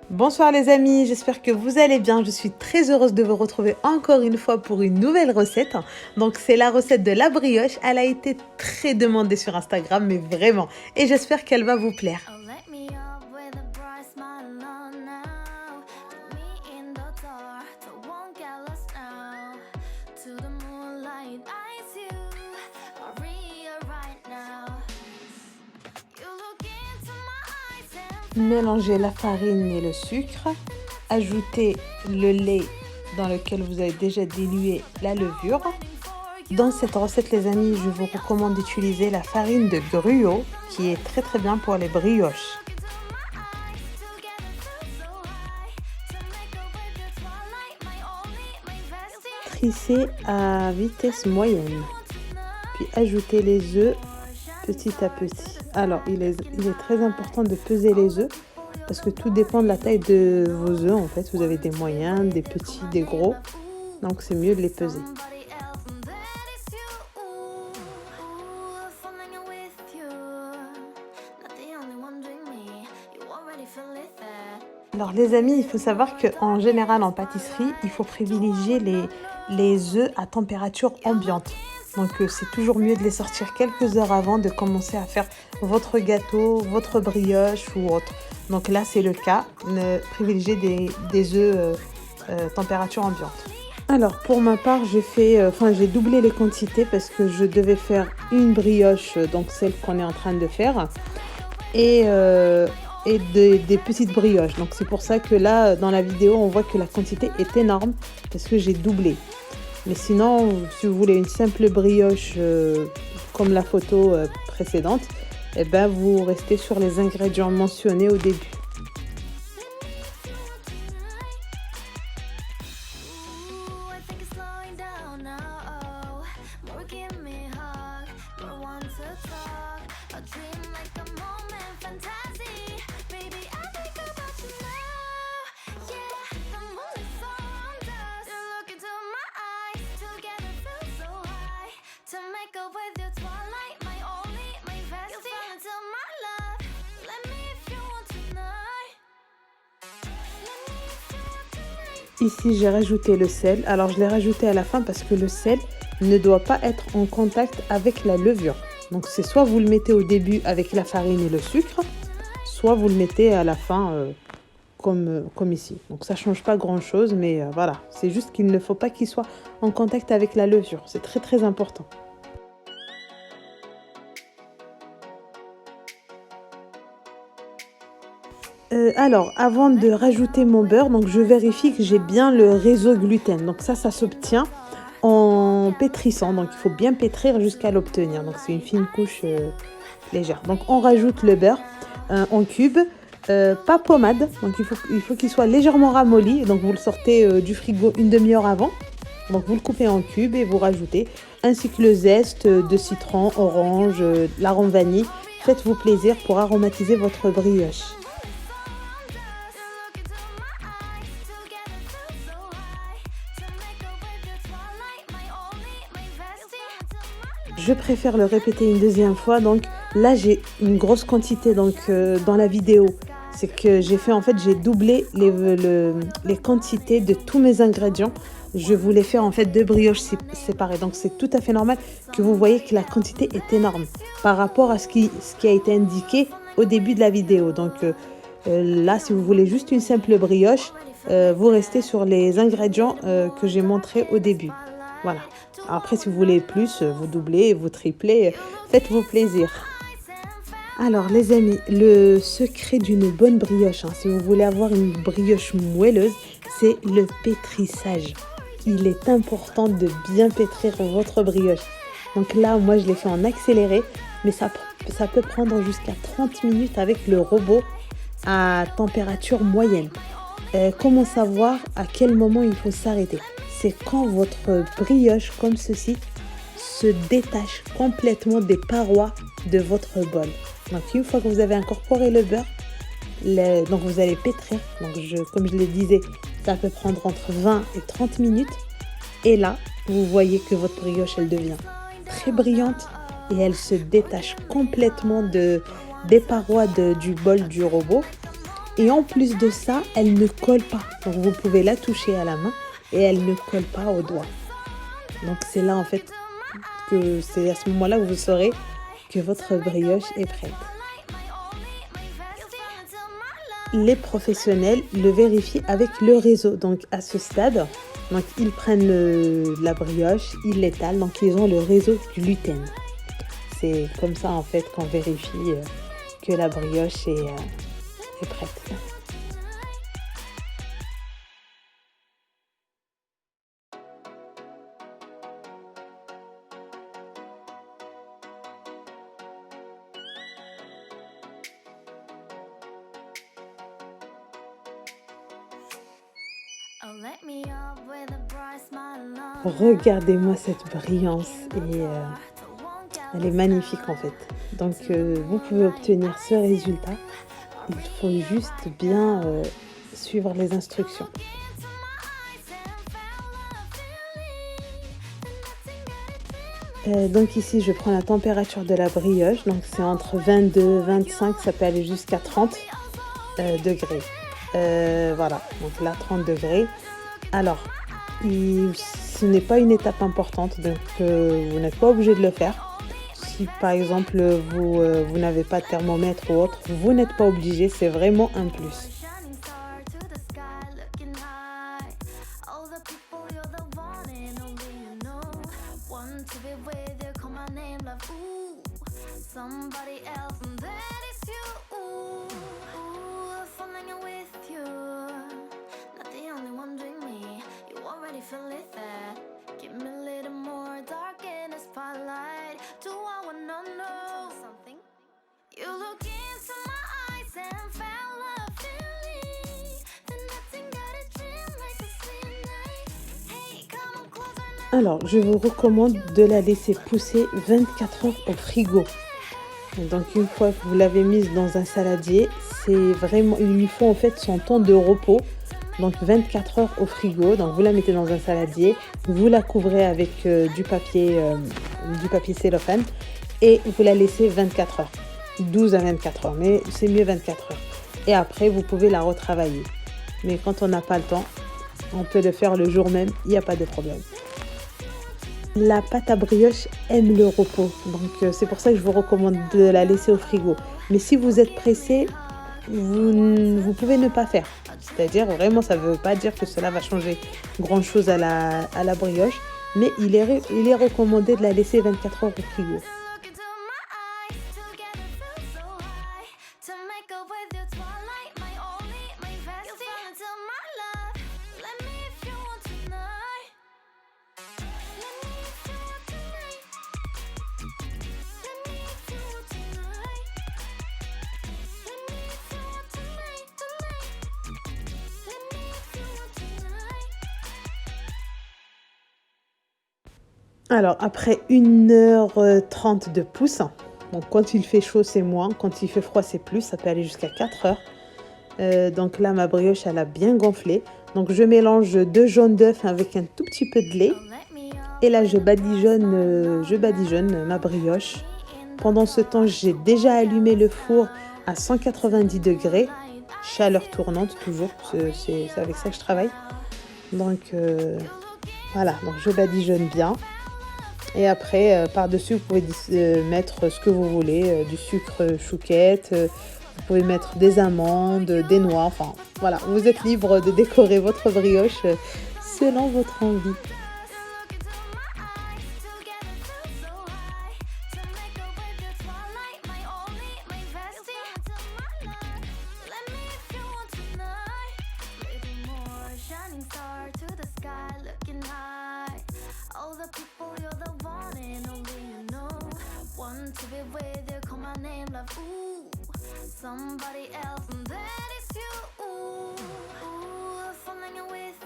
Bonsoir les amis, j'espère que vous allez bien. Je suis très heureuse de vous retrouver encore une fois pour une nouvelle recette. Donc c'est la recette de la brioche. Elle a été très demandée sur Instagram, mais vraiment. Et j'espère qu'elle va vous plaire. Oh, let me up with a bright smile on now. Put me in the dark, so won't get lost now. To the moonlight, I see you, Maria, right now. You look into my eyes and Mélangez la farine et le sucre. Ajoutez le lait dans lequel vous avez déjà dilué la levure. Dans cette recette, les amis, je vous recommande d'utiliser la farine de gruau qui est très bien pour les brioches. Trissez à vitesse moyenne. Puis ajoutez les œufs petit à petit. Alors, il est très important de peser les œufs parce que tout dépend de la taille de vos œufs. En fait, vous avez des moyens, des petits, des gros. Donc, c'est mieux de les peser. Alors les amis, il faut savoir qu'en général en pâtisserie, il faut privilégier les œufs à température ambiante. Donc c'est toujours mieux de les sortir quelques heures avant de commencer à faire votre gâteau, votre brioche ou autre. Donc là c'est le cas, privilégier des œufs température ambiante. Alors pour ma part, j'ai doublé les quantités parce que je devais faire une brioche, donc celle qu'on est en train de faire, et des petites brioches. Donc c'est pour ça que là dans la vidéo on voit que la quantité est énorme parce que j'ai doublé. Mais sinon si vous voulez une simple brioche comme la photo précédente, eh ben vous restez sur les ingrédients mentionnés au début. Ici, j'ai rajouté le sel. Alors, je l'ai rajouté à la fin parce que le sel ne doit pas être en contact avec la levure. Donc, c'est soit vous le mettez au début avec la farine et le sucre, soit vous le mettez à la fin comme ici. Donc, ça ne change pas grand-chose, mais voilà. C'est juste qu'il ne faut pas qu'il soit en contact avec la levure. C'est très important. Alors, avant de rajouter mon beurre, donc je vérifie que j'ai bien le réseau gluten. Donc ça s'obtient en pétrissant. Donc il faut bien pétrir jusqu'à l'obtenir. Donc c'est une fine couche légère. Donc on rajoute le beurre en cubes, pas pommade. Donc il faut qu'il soit légèrement ramolli. Donc vous le sortez du frigo une demi-heure avant. Donc vous le coupez en cubes et vous rajoutez, ainsi que le zeste de citron, orange, l'arôme vanille. Faites-vous plaisir pour aromatiser votre brioche. Je préfère le répéter une deuxième fois. Donc là, j'ai une grosse quantité dans la vidéo. C'est que j'ai doublé les quantités de tous mes ingrédients. Je voulais faire en fait 2 brioches séparées. Donc c'est tout à fait normal que vous voyez que la quantité est énorme par rapport à ce qui a été indiqué au début de la vidéo. Donc là, si vous voulez juste une simple brioche, vous restez sur les ingrédients que j'ai montrés au début. Voilà. Après, si vous voulez plus, vous doublez, vous triplez, faites-vous plaisir. Alors les amis, le secret d'une bonne brioche, si vous voulez avoir une brioche moelleuse, c'est le pétrissage. Il est important de bien pétrir votre brioche. Donc là, moi je l'ai fait en accéléré, mais ça peut prendre jusqu'à 30 minutes avec le robot à température moyenne. Comment savoir à quel moment il faut s'arrêter? C'est quand votre brioche, comme ceci, se détache complètement des parois de votre bol. Donc, une fois que vous avez incorporé le beurre, donc vous allez pétrir. Donc, comme je le disais, ça peut prendre entre 20 et 30 minutes. Et là, vous voyez que votre brioche, elle devient très brillante et elle se détache complètement des parois du bol du robot. Et en plus de ça, elle ne colle pas. Donc vous pouvez la toucher à la main et elle ne colle pas au doigt. Donc c'est là en fait que c'est à ce moment-là que vous saurez que votre brioche est prête. Les professionnels le vérifient avec le réseau. Donc à ce stade, donc ils prennent la brioche, ils l'étalent, donc ils ont le réseau gluten. C'est comme ça en fait qu'on vérifie que la brioche est prête. Regardez-moi cette brillance et elle est magnifique en fait. Donc vous pouvez obtenir ce résultat. Il faut juste bien suivre les instructions. Donc ici je prends la température de la brioche. Donc c'est entre 22, 25, ça peut aller jusqu'à 30 degrés. Voilà, donc là 30 degrés. Alors, ce n'est pas une étape importante, donc vous n'êtes pas obligé de le faire. Si par exemple vous n'avez pas de thermomètre ou autre, vous n'êtes pas obligé, c'est vraiment un plus. Feel it there. Give me a little more dark in the spotlight. Do I wanna know something? You look into my eyes and felt a feeling. Then nothing got a dream like a sleep night. Hey, come on closer now. Alors, je vous recommande de la laisser pousser 24 heures au frigo. Donc, une fois que vous l'avez mise dans un saladier, c'est vraiment, il lui faut en fait son temps de repos. Donc 24 heures au frigo, donc vous la mettez dans un saladier, vous la couvrez avec du papier cellophane et vous la laissez 24 heures, 12 à 24 heures, mais c'est mieux 24 heures. Et après, vous pouvez la retravailler. Mais quand on n'a pas le temps, on peut le faire le jour même, il n'y a pas de problème. La pâte à brioche aime le repos, donc c'est pour ça que je vous recommande de la laisser au frigo. Mais si vous êtes pressé, vous pouvez ne pas faire. C'est-à-dire, vraiment, ça ne veut pas dire que cela va changer grand-chose à la brioche, mais il est recommandé de la laisser 24 heures au frigo. Alors, après 1h30 de pouce, donc quand il fait chaud, c'est moins. Quand il fait froid, c'est plus. Ça peut aller jusqu'à 4 heures. Donc là, ma brioche, elle a bien gonflé. Donc, je mélange 2 jaunes d'œufs avec un tout petit peu de lait. Et là, je badigeonne ma brioche. Pendant ce temps, j'ai déjà allumé le four à 190 degrés. Chaleur tournante, toujours. C'est avec ça que je travaille. Donc, voilà. Donc, je badigeonne bien. Et après, par-dessus, vous pouvez mettre ce que vous voulez, du sucre chouquette, vous pouvez mettre des amandes, des noix, enfin voilà, vous êtes libre de décorer votre brioche selon votre envie.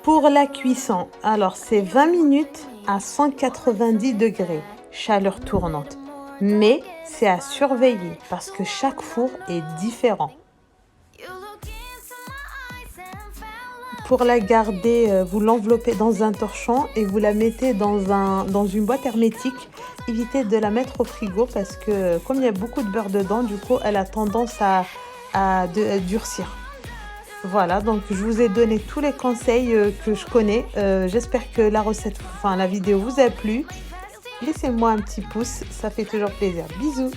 Pour la cuisson, alors c'est 20 minutes à 190 degrés, chaleur tournante. Mais c'est à surveiller parce que chaque four est différent. Pour la garder, vous l'enveloppez dans un torchon et vous la mettez dans une boîte hermétique. Évitez de la mettre au frigo parce que comme il y a beaucoup de beurre dedans, du coup, elle a tendance à durcir. Voilà, donc je vous ai donné tous les conseils que je connais. J'espère que la recette, enfin la vidéo vous a plu. Laissez-moi un petit pouce, ça fait toujours plaisir. Bisous!